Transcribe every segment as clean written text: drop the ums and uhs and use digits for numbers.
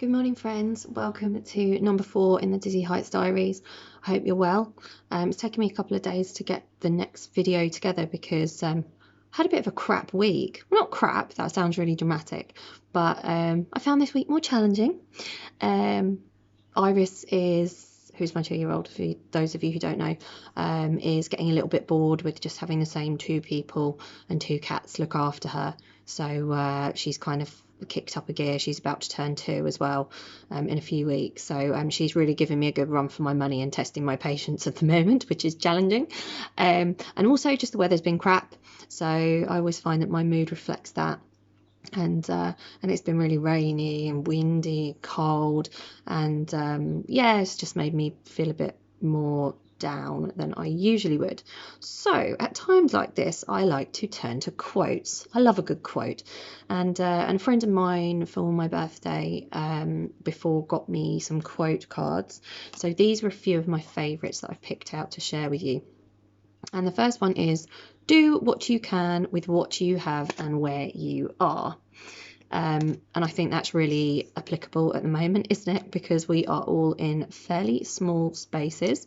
Good morning, friends. Welcome to number 4 in the Dizzy Heights Diaries. I hope you're well. It's taken me a couple of days to get the next video together because I had a bit of a crap week. Well, not crap, that sounds really dramatic, but I found this week more challenging. Iris who's my 2-year-old, for those of you who don't know, is getting a little bit bored with just having the same 2 people and 2 cats look after her. So she's kind of kicked up a gear. She's about to turn 2 as well in a few weeks. So she's really giving me a good run for my money and testing my patience at the moment, which is challenging. And also just the weather's been crap. So I always find that my mood reflects that. And it's been really rainy and windy, cold, and yeah, it's just made me feel a bit more down than I usually would. So at times like this, I like to turn to quotes. I love a good quote, and a friend of mine for my birthday before got me some quote cards. So these were a few of my favourites that I've picked out to share with you. And the first one is, do what you can with what you have and where you are. And I think that's really applicable at the moment, isn't it? Because we are all in fairly small spaces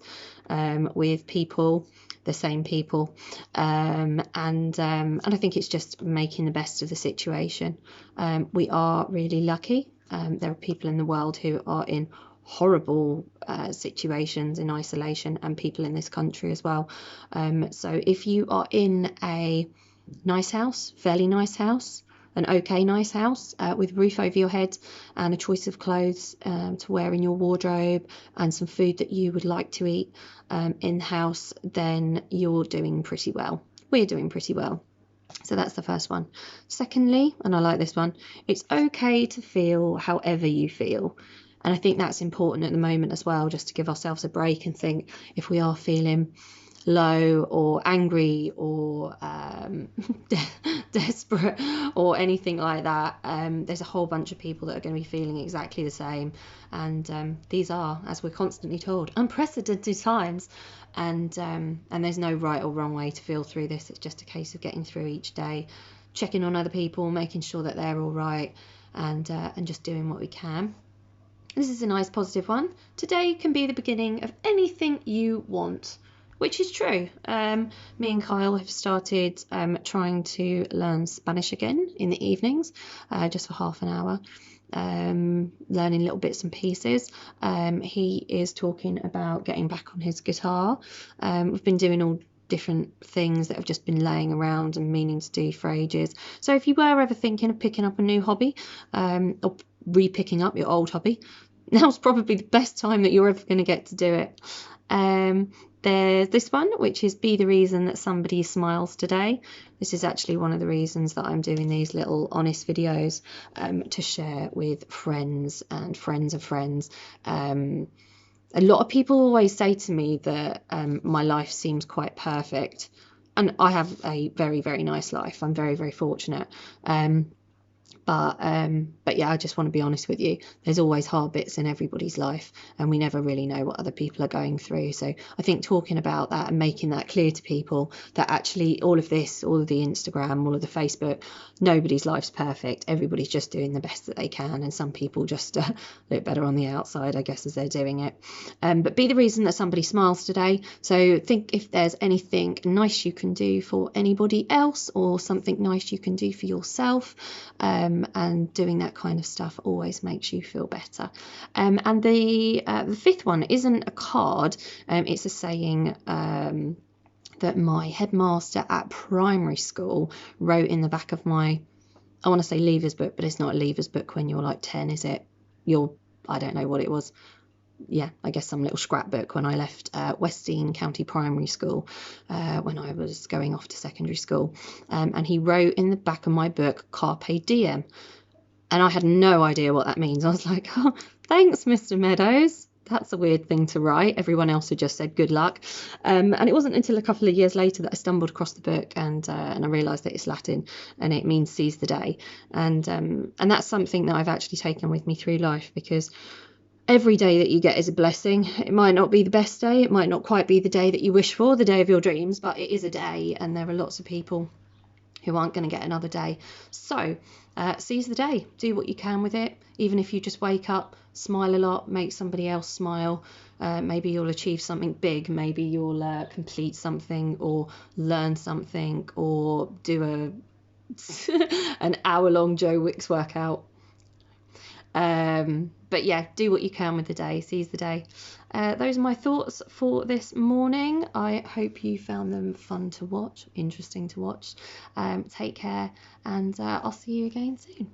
with people, the same people, and I think it's just making the best of the situation. We are really lucky. There are people in the world who are in horrible situations in isolation, and people in this country as well. So if you are in a nice house, fairly nice house, an okay nice house with a roof over your head and a choice of clothes to wear in your wardrobe and some food that you would like to eat in the house, then you're doing pretty well. We're doing pretty well. So that's the first one. Secondly, and I like this one, it's okay to feel however you feel. And I think that's important at the moment as well, just to give ourselves a break and think, if we are feeling low or angry or desperate or anything like that, there's a whole bunch of people that are going to be feeling exactly the same, and these are, as we're constantly told, unprecedented times, and there's no right or wrong way to feel through this. It's just a case of getting through each day, checking on other people, making sure that they're all right, and just doing what we can. This is a nice positive one. Today can be the beginning of anything you want, which is true. Me and Kyle have started trying to learn Spanish again in the evenings, just for half an hour, learning little bits and pieces. He is talking about getting back on his guitar. We've been doing all different things that have just been laying around and meaning to do for ages. So if you were ever thinking of picking up a new hobby, or re-picking up your old hobby, now's probably the best time that you're ever going to get to do it. There's this one, which is be the reason that somebody smiles today. This is actually one of the reasons that I'm doing these little honest videos to share with friends and friends of friends. A lot of people always say to me that my life seems quite perfect, and I have a very, very nice life. I'm very, very fortunate. But yeah, I just want to be honest with you. There's always hard bits in everybody's life, and we never really know what other people are going through. So I think talking about that and making that clear to people, that actually all of this, all of the Instagram, all of the Facebook, nobody's life's perfect. Everybody's just doing the best that they can, and some people just look better on the outside, I guess, as they're doing it. But be the reason that somebody smiles today. So think if there's anything nice you can do for anybody else, or something nice you can do for yourself. And doing that kind of stuff always makes you feel better. And the 5th one isn't a card, it's a saying that my headmaster at primary school wrote in the back of my, I want to say leavers book, but it's not a leavers book when you're like 10, is it? I don't know what it was. Yeah, I guess some little scrapbook when I left Westdean County Primary School when I was going off to secondary school. And he wrote in the back of my book, Carpe Diem. And I had no idea what that means. I was like, oh, thanks, Mr. Meadows. That's a weird thing to write. Everyone else had just said good luck. And it wasn't until a couple of years later that I stumbled across the book and I realised that it's Latin and it means seize the day. And that's something that I've actually taken with me through life, because every day that you get is a blessing. It might not be the best day. It might not quite be the day that you wish for, the day of your dreams, but it is a day, and there are lots of people who aren't going to get another day. So seize the day, do what you can with it. Even if you just wake up, smile a lot, make somebody else smile. Maybe you'll achieve something big, maybe you'll complete something or learn something or do an hour-long Joe Wicks workout. But yeah, do what you can with the day, seize the day. Those are my thoughts for this morning. I hope you found them fun to watch, interesting to watch. Take care, and I'll see you again soon.